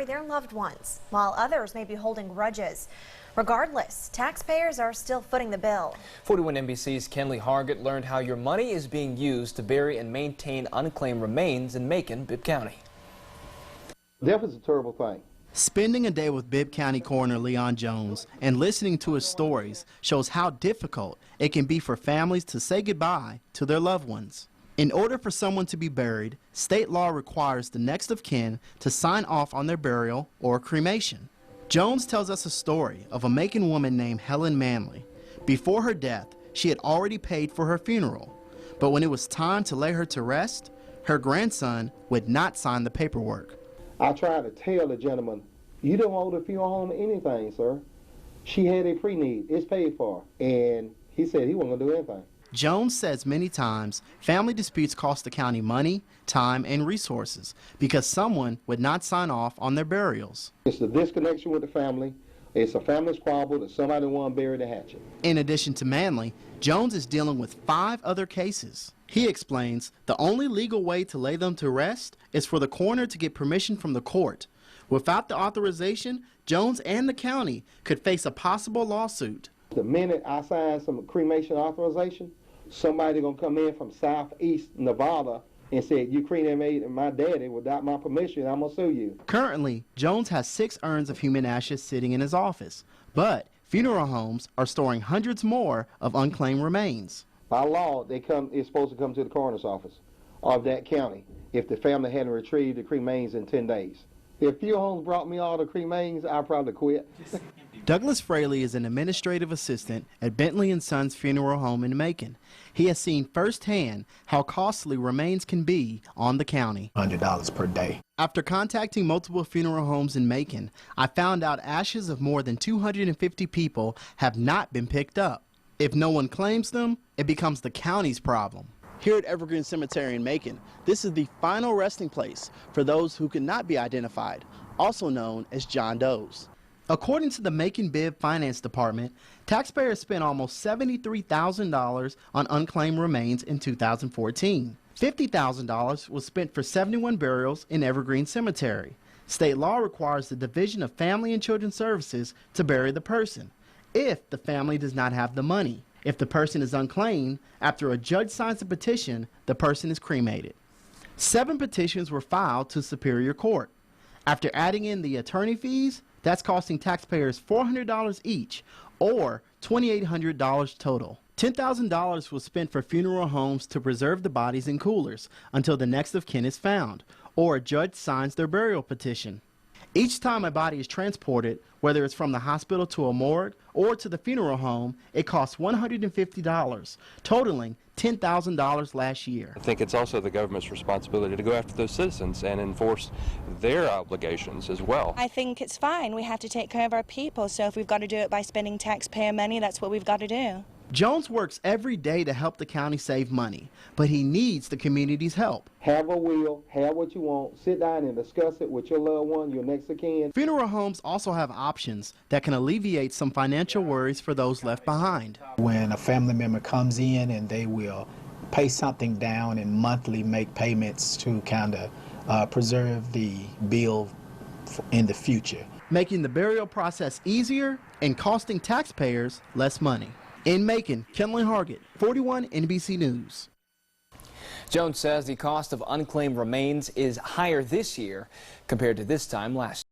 their loved ones, while others may be holding grudges. Regardless, taxpayers are still footing the bill. 41 NBC's Kenley Hargett learned how your money is being used to bury and maintain unclaimed remains in Macon, Bibb County. Death is a terrible thing. Spending a day with Bibb County Coroner Leon Jones and listening to his stories shows how difficult it can be for families to say goodbye to their loved ones. In order for someone to be buried, state law requires the next of kin to sign off on their burial or cremation. Jones tells us a story of a Macon woman named Helen Manley. Before her death, she had already paid for her funeral, but when it was time to lay her to rest, her grandson would not sign the paperwork. I tried to tell the gentleman, you don't owe the funeral home anything, sir. She had a pre-need, it's paid for, and he said he wasn't going to do anything. Jones says many times family disputes cost the county money, time, and resources because someone would not sign off on their burials. It's the disconnection with the family. It's a family squabble that somebody want to bury the hatchet. In addition to Manley, Jones is dealing with 5 other cases. He explains the only legal way to lay them to rest is for the coroner to get permission from the court. Without the authorization, Jones and the county could face a possible lawsuit. The minute I sign some cremation authorization, somebody gonna come in from southeast Nevada and say, you cremated my daddy without my permission, I'm gonna sue you. Currently, Jones has 6 urns of human ashes sitting in his office, but funeral homes are storing hundreds more of unclaimed remains. By law, it's supposed to come to the coroner's office of that county if the family hadn't retrieved the cremains in 10 days. If funeral homes brought me all the cremains, I'd probably quit. Douglas Fraley is an administrative assistant at Bentley & Sons Funeral Home in Macon. He has seen firsthand how costly remains can be on the county. $100 per day. After contacting multiple funeral homes in Macon, I found out ashes of more than 250 people have not been picked up. If no one claims them, it becomes the county's problem. Here at Evergreen Cemetery in Macon, this is the final resting place for those who cannot be identified, also known as John Does. According to the Macon-Bibb Finance Department, taxpayers spent almost $73,000 on unclaimed remains in 2014. $50,000 was spent for 71 burials in Evergreen Cemetery. State law requires the Division of Family and Children Services to bury the person, if the family does not have the money. If the person is unclaimed, after a judge signs a petition, the person is cremated. 7 petitions were filed to Superior Court. After adding in the attorney fees, that's costing taxpayers $400 each, or $2,800 total. $10,000 was spent for funeral homes to preserve the bodies in coolers until the next of kin is found, or a judge signs their burial petition. Each time a body is transported, whether it's from the hospital to a morgue or to the funeral home, it costs $150, totaling $10,000 last year. I think it's also the government's responsibility to go after those citizens and enforce their obligations as well. I think it's fine. We have to take care of our people, so if we've got to do it by spending taxpayer money, that's what we've got to do. Jones works every day to help the county save money, but he needs the community's help. Have a will, have what you want, sit down and discuss it with your loved one, your next of kin. Funeral homes also have options that can alleviate some financial worries for those left behind. When a family member comes in and they will pay something down and monthly make payments to kind of preserve the bill in the future. Making the burial process easier and costing taxpayers less money. In Macon, Kenley Hargett, 41 NBC News. Jones says the cost of unclaimed remains is higher this year compared to this time last year.